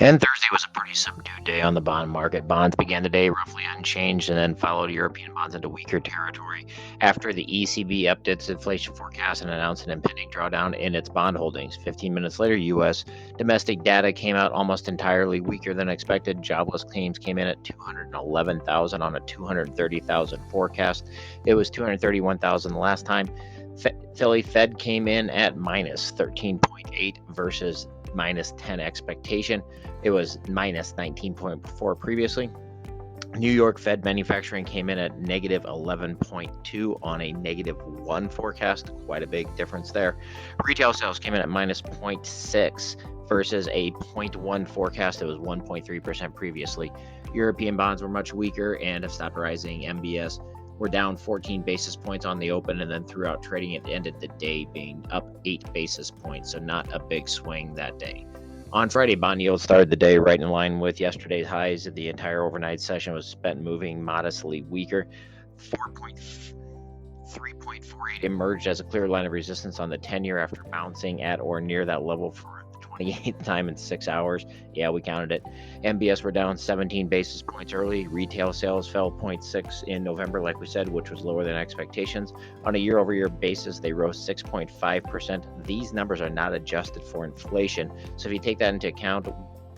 And Thursday was a pretty subdued day on the bond market. Bonds began the day roughly unchanged and then followed European bonds into weaker territory after the ECB upped its inflation forecast and announced an impending drawdown in its bond holdings. 15 minutes later, U.S. domestic data came out almost entirely weaker than expected. Jobless claims came in at 211,000 on a 230,000 forecast. It was 231,000 the last time. Philly Fed came in at minus 13.8 versus minus 10 expectation. It was minus 19.4 previously. New York Fed manufacturing came in at negative 11.2 on a negative 1 forecast. Quite a big difference there. Retail sales came in at minus 0.6 versus a 0.1 forecast. It was 1.3% previously. European bonds were much weaker and have stopped rising. MBS were down 14 basis points on the open, and then throughout trading, it ended the day being up 8 basis points, so not a big swing that day. On Friday, bond yields started the day right in line with yesterday's highs. The entire overnight session was spent moving modestly weaker. 3.48 emerged as a clear line of resistance on the 10-year after bouncing at or near that level for the 28th time in 6 hours. Yeah, we counted it. MBS were down 17 basis points early. Retail sales fell 0.6 in November, like we said, which was lower than expectations. On a year-over-year basis, they rose 6.5%. These numbers are not adjusted for inflation. So if you take that into account,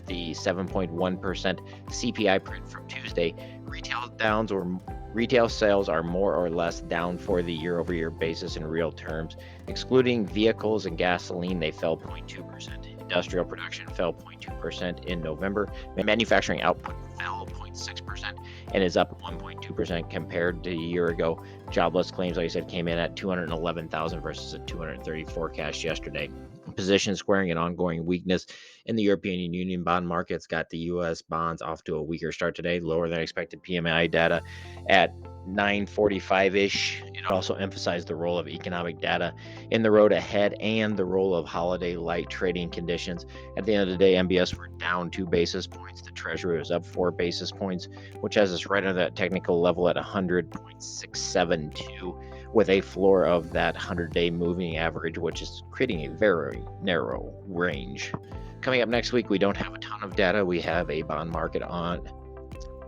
the 7.1% CPI print from Tuesday, retail sales are more or less down for the year-over-year basis in real terms. Excluding vehicles and gasoline, they fell 0.2%. Industrial production fell 0.2% in November. Manufacturing output fell 0.6% and is up 1.2% compared to a year ago. Jobless claims, like I said, came in at 211,000 versus a 230 forecast yesterday. Position squaring and ongoing weakness in the European Union bond markets got the U.S. bonds off to a weaker start today. Lower than expected PMI data at 945-ish. It also emphasized the role of economic data in the road ahead and the role of holiday light trading conditions. At the end of the day, MBS were down 2 basis points. The Treasury was up 4 basis points, which has us right on that technical level at 100.672 with a floor of that 100-day moving average, which is creating a very narrow range. Coming up next week, we don't have a ton of data. We have a bond market on.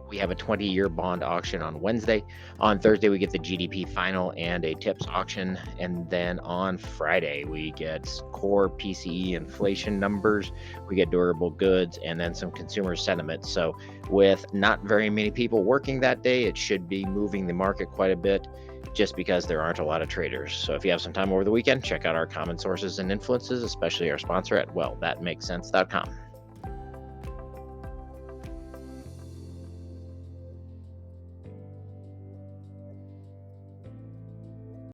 We have a 20-year bond auction on Wednesday. On Thursday, we get the GDP final and a TIPS auction. And then on Friday, we get core PCE inflation numbers. We get durable goods and then some consumer sentiment. So with not very many people working that day, it should be moving the market quite a bit just because there aren't a lot of traders. So if you have some time over the weekend, check out our common sources and influences, especially our sponsor at, well, thatmakesense.com.